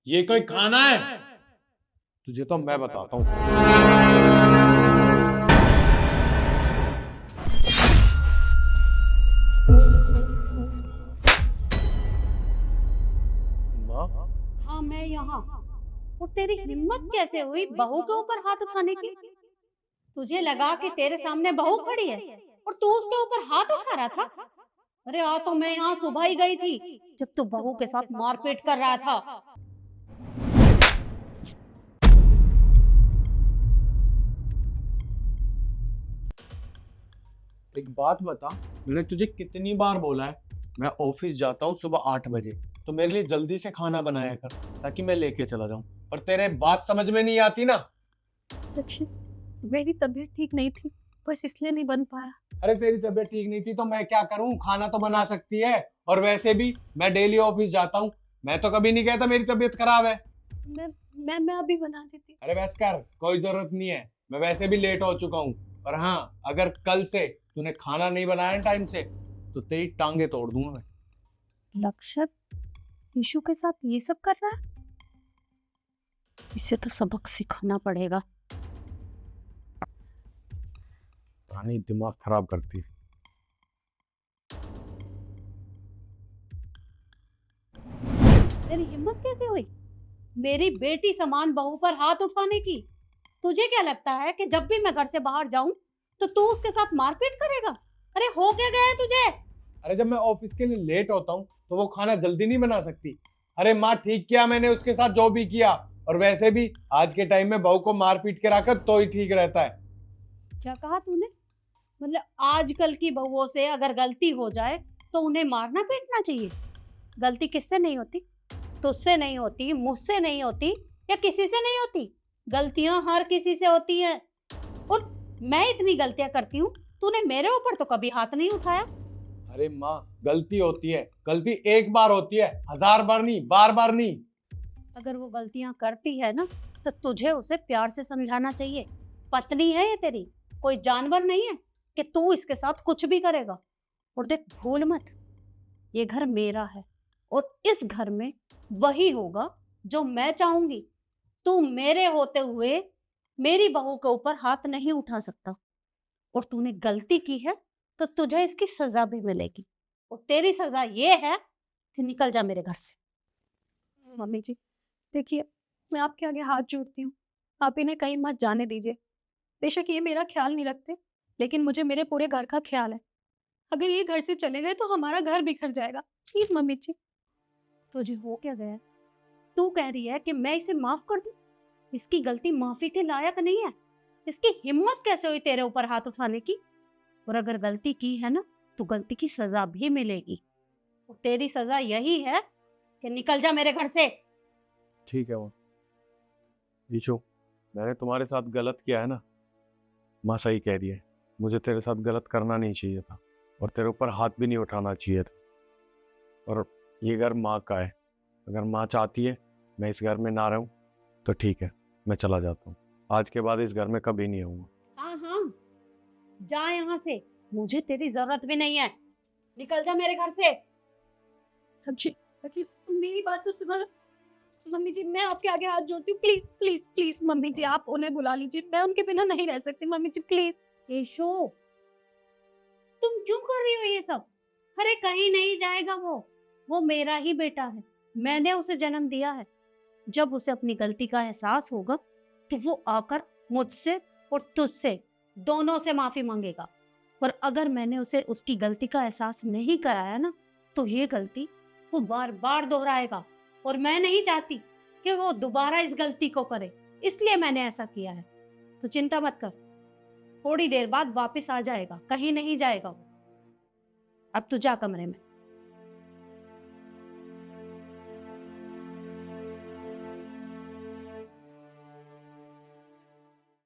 ये कोई खाना है? तुझे तो मैं बताता हूँ। माँ, हाँ, मैं यहाँ। और तेरी हिम्मत कैसे हुई बहू के ऊपर हाथ उठाने की? तुझे लगा कि तेरे सामने बहू खड़ी है और तू उसके ऊपर हाथ उठा रहा था? अरे आ तो मैं यहाँ सुबह ही गई थी जब तू बहू के साथ मारपीट कर रहा था। एक बात बता, मैंने तुझे कितनी बार बोला है मैं ऑफिस जाता हूँ सुबह 8 बजे, तो मेरे लिए जल्दी से खाना बनाया कर ताकि मैं लेके चला जाऊँ। पर तेरे बात समझ में नहीं आती ना। लक्ष्य, मेरी तबीयत ठीक नहीं थी, बस इसलिए नहीं बन पाया। अरे तेरी तबीयत ठीक नहीं थी तो मैं क्या करूँ? खाना तो बना सकती है। और वैसे भी मैं डेली ऑफिस जाता हूँ, मैं तो कभी नहीं कहता मेरी तबीयत खराब है। मैं मैं अभी बना देती हूँ। अरे बस कर, कोई जरूरत नहीं है, मैं वैसे भी लेट हो चुका हूँ। पर हाँ, अगर कल से तूने खाना नहीं बनाया टाइम से तो तेरी टांगे तोड़ दूंगा मैं। लक्ष्य ईशु के साथ ये सब कर रहा है? इसे तो सबक सिखाना पड़ेगा। रानी दिमाग खराब करती है। तेरी हिम्मत कैसे हुई मेरी बेटी समान बहू पर हाथ उठाने की? तुझे क्या लगता है कि जब भी मैं घर से बाहर जाऊं तो तू उसके साथ मारपीट करेगा? अरे हो क्या गया है तुझे? अरे जब मैं ऑफिस के लिए लेट होता हूँ तो वो खाना जल्दी नहीं बना सकती। अरे माँ, ठीक किया मैंने उसके साथ जो भी किया। और वैसे भी आज के टाइम में बहू को मार पीट के रखा तो ही ठीक रहता है। क्या कहा तूने? मतलब आजकल की बहुओं से अगर गलती हो जाए तो उन्हें मारना पीटना चाहिए? गलती किससे नहीं होती? तुझसे नहीं होती, मुझसे नहीं होती, या किसी से नहीं होती। गलतियां हर किसी से होती हैं। और मैं इतनी गलतियां करती हूँ, तूने मेरे ऊपर तो कभी हाथ नहीं उठाया। अरे माँ, गलती होती है, गलती एक बार होती है, 1000 बार नहीं, बार बार नहीं। अगर वो गलतियां करती है ना तो तुझे उसे प्यार से समझाना चाहिए। पत्नी है ये तेरी, कोई जानवर नहीं है कि तू इसके साथ कुछ भी करेगा। और देख, भूल मत, ये घर मेरा है और इस घर में वही होगा जो मैं चाहूंगी। तू मेरे होते हुए मेरी बहू के ऊपर हाथ नहीं उठा सकता। और तूने गलती की है तो तुझे इसकी सजा भी मिलेगी। और तेरी सजा ये है कि निकल जा मेरे घर से। मम्मी जी, देखिए, मैं आपके आगे हाथ जोड़ती हूँ। आप इन्हें कहीं मत जाने दीजिए। बेशक ये मेरा ख्याल नहीं रखते, लेकिन मुझे मेरे पूरे घर का ख्याल है। अगर ये घर से चले गए तो हमारा घर बिखर जाएगा। प्लीज मम्मी जी। तुझे हो क्या गया है? तू कह रही है कि मैं इसे माफ कर दूं? इसकी गलती माफी के लायक नहीं है। इसकी हिम्मत कैसे हुई तेरे ऊपर हाथ उठाने की? और अगर गलती की है ना तो गलती की सजा भी मिलेगी। और तेरी सजा यही है कि निकल जा मेरे घर से। ठीक है माँ। ईशु, मैंने तुम्हारे साथ गलत किया है ना। माँ सही कह रही है, मुझे तेरे साथ गलत करना नहीं चाहिए था और तेरे ऊपर हाथ भी नहीं उठाना चाहिए था। और ये घर माँ का है, अगर माँ चाहती है मैं इस घर में ना रहूं तो ठीक है, मैं चला जाता हूँ। आज के बाद इस घर में कभी नहीं आऊंगा। हाँ हाँ, जा यहाँ से, मुझे तेरी जरूरत भी नहीं है। निकल जा मेरे घर से। लक्ष्य, लक्ष्य, मेरी बात तो सुनो। मम्मी जी, मैं आपके आगे हाथ जोड़ती हूँ। प्लीज प्लीज प्लीज मम्मी जी, आप उन्हें बुला लीजिए। मैं उनके बिना नहीं रह सकती। Mummy ji please. यशो, तुम क्यों कर रही हो ये सब? अरे कहीं नहीं जाएगा वो मेरा ही बेटा है। मैंने उसे जन्म दिया है। जब उसे अपनी गलती का एहसास होगा तो वो आकर मुझसे और तुझसे दोनों से माफी मांगेगा। पर अगर मैंने उसे उसकी गलती का एहसास नहीं कराया ना तो ये गलती वो बार बार दोहराएगा। और मैं नहीं चाहती कि वो दोबारा इस गलती को करे, इसलिए मैंने ऐसा किया है। तो चिंता मत कर, थोड़ी देर बाद वापस आ जाएगा, कहीं नहीं जाएगा वो। अब तू जा कमरे में।